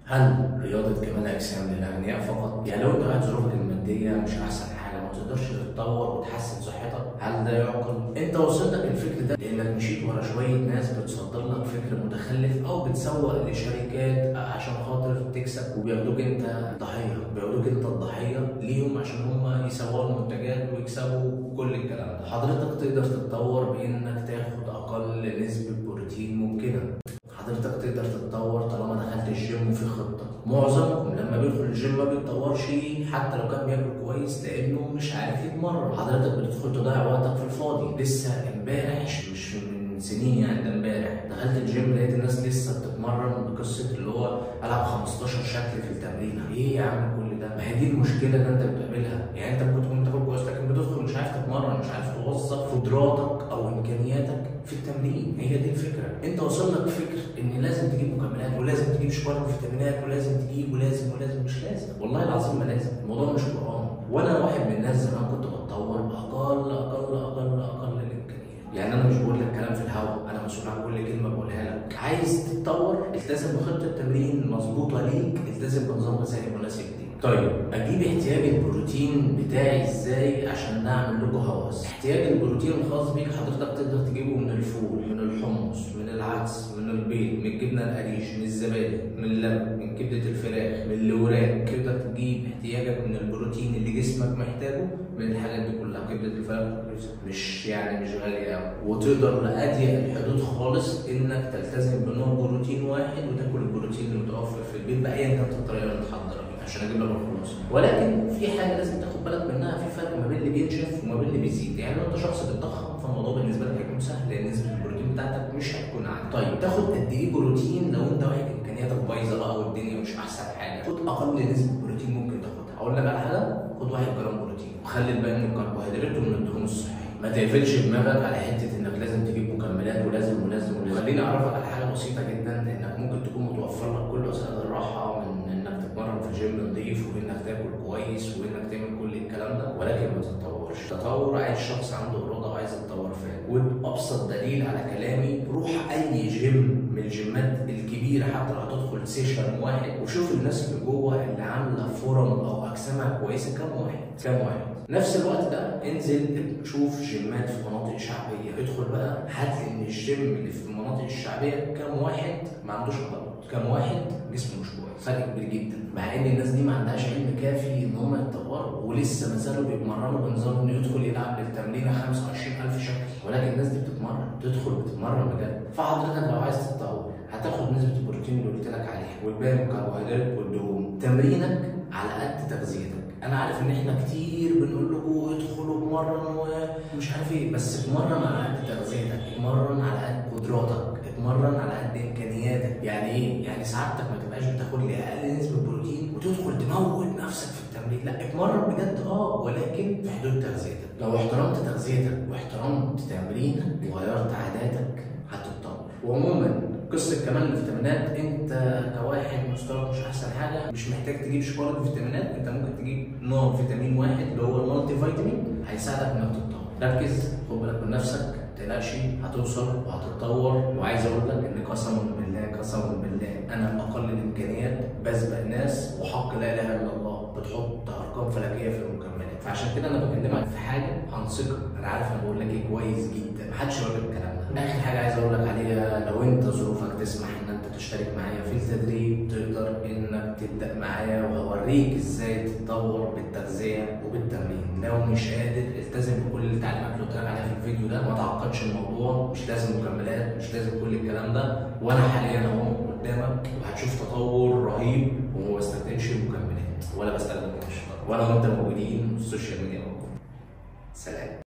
هل رياضة كمال أجسام للأغنياء فقط؟ يعني لو أنت قاعد ظروفك المادية مش أحسن حاجة ما تقدرش تتطور وتحسن صحتك، هل ده يعقل؟ أنت وصلك الفكر ده لأنك مشيت ورا شوية ناس بتصدر لك فكر متخلف أو بتسوق لشركات عشان خاطر تكسب، وبياخدوك أنت ضحية، بياخدوك أنت الضحية ليهم عشان هم يسوقوا المنتجات ويكسبوا كل الكلام ده. حضرتك تقدر تتطور بإنك تاخد أقل نسبة بروتين ممكنة. حضرتك تقدر تتطور طالما دخلت الجيم وفي خطه. معظمكم لما بيدخل الجيم ما بيتطورش حتى لو كان بياكل كويس لانه مش عارف يتمرن. حضرتك بتدخل تضيع وقتك في الفاضي. لسه امبارح مش من سنين يعني، ده امبارح دخلت الجيم لقيت الناس لسه بتتمرن بقصه اللي هو العب 15 شكل في التمرين. ايه يا عم كل ده؟ ما هي دي المشكله اللي انت بتقابلها. يعني انت ممكن تكون بتاكل كويس لكن بتدخل مش عارف تتمرن، مش عارف توظف قدراتك او امكانياتك في التمرين. هي دي الفكره. انت وصل لك فكر ان لازم تجيب مكملات ولازم تجيب شويه فيتامينات ولازم تجيب ولازم. مش لازم، والله العظيم ما لازم. الموضوع مش قران. وانا واحد من الناس زمان كنت بتطور باقل الامكانيات. يعني انا مش بقول لك كلام في الهوا، انا مسؤول عن كل كلمه بقولها لك. عايز تتطور التزم بخطه تمرين مظبوطه ليك، التزم بنظام غذائي مناسب ليك. طيب اجيب احتياج البروتين بتاعي ازاي عشان نعمل لكم هوس؟ احتياج البروتين الخاص بيك حضرتك تقدر تجيبه من الفول، من الحمص، من العدس، من البيض، من الجبنه القريش، من الزبادي، من اللبن، من كبده الفراخ، من الوراك. تقدر تجيب احتياجك من البروتين اللي جسمك محتاجه من الحاجات دي كلها. كبده الفراخ مش غاليه قوي، وتقدر لأضيق الحدود خالص انك تلتزم بنوع بروتين واحد وتاكل البروتين المتوفر في البيت بايا كانت الطريقه اللي تحضرها عشان اجيب لك الخلاصه. ولكن في حاجه لازم تاخد بالك منها، في فرق ما بين اللي بينشف وما بين اللي بيزيد. يعني لو انت شخص بتضخم فالموضوع بالنسبه لك هيكون سهل لان نسبه البروتين بتاعتك مش هتكون عاليه. طيب تاخد قد ايه بروتين لو انت واحد امكانياتك بايظه بقى والدنيا مش احسن حاجه؟ خد اقل نسبه بروتين ممكن تاخدها. اقول لك على حاجه، خد 1 جرام بروتين وخلي الباقي من الكربوهيدرات ومن الدهون الصحيه. ما تقفلش دماغك على حته انك لازم تجيب مكملات ولازم. خليني اعرفك على حاجه بسيطه جدا، انك ممكن تكون متوفر لك كل وسائل الراحه من انك تتمرن في جيم نظيف وانك تاكل كويس وانك تعمل كل الكلام ده، ولكن ما تتطورش. التطور عايز شخص عنده اراده وعايز يتطور فعلا. وابسط دليل على كلامي، روح اي جيم من الجيمات الكبيره حتى لو هتدخل سيشن واحد وشوف الناس اللي جوه اللي عامله فورم او اجسامها كويسه كام واحد. نفس الوقت ده انزل شوف جيمات في مناطق شعبيه، ادخل بقى هات ان الجيم اللي في المناطق الشعبيه كام واحد ما عندوش عضلات، كام واحد جسمه مش كويس. فرق كبير جدا. مع ان الناس دي ما عندهاش علم كافي ان هم يتطوروا ولسه ما زالوا بيتمرنوا بنظام انه يدخل يلعب للتمرين 25,000 شكل، ولكن الناس دي بتتمرن بجد. فحضرتك لو عايز تتطور هتاخد نسبه البروتين اللي قلت لك عليها والباقي من الكربوهيدرات والدهون. تمرينك على قد تغذيتك. انا عارف ان احنا كتير بنقول لكم ادخلوا اتمرن ومش عارف ايه، بس اتمرن على قد تغذيتك، اتمرن على قد قدراتك، اتمرن على قد امكانياتك. يعني ايه؟ يعني سعادتك ما تبقاش بتاخد لي اقل نسبه بروتين وتدخل تموت نفسك في التمرين. لا، اتمرن بجد ولكن في حدود تغذيتك. لو احترمت تغذيتك واحترمت تمرينك وغيرت عاداتك هتتطور. وعموما قصه كمان الفيتامينات، انت كواحد مستواك مش احسن حاجه مش محتاج تجيب شوكولاته فيتامينات. انت ممكن تجيب نوع فيتامين واحد اللي هو المالتي فيتامين هيساعدك انك تتطور. ركز، خد بالك من نفسك، ما تقلقش، هتوصل وهتتطور. وعايز اقول لك ان قسما بالله انا باقل الامكانيات بسبق ناس وحق لا اله الا الله بتحط ارقام فلكيه في المكملات. فعشان كده انا بكلمك في حاجه عن ثقه. انا عارف انا بقول لك ايه كويس جدا، محدش يقول لك الكلام ده. اخر حاجه عايز اقول لك عليها، لو انت ظروفك تسمح ان انت تشترك معايا في التدريب تقدر انك تبدا معايا وهوريك ازاي تتطور بالتغذيه وبالتمرين. لو مش قادر التزم بكل التعليمات اللي قلت لك عليها في الفيديو ده، ما تعقدش الموضوع. مش لازم مكملات، مش لازم كل الكلام ده. وانا حاليا اهو قدامك وهتشوف تطور رهيب. وما بستخدمش المكملات ولا بستخدم ولا وانت موجودين في السوشيال ميديا. سلام.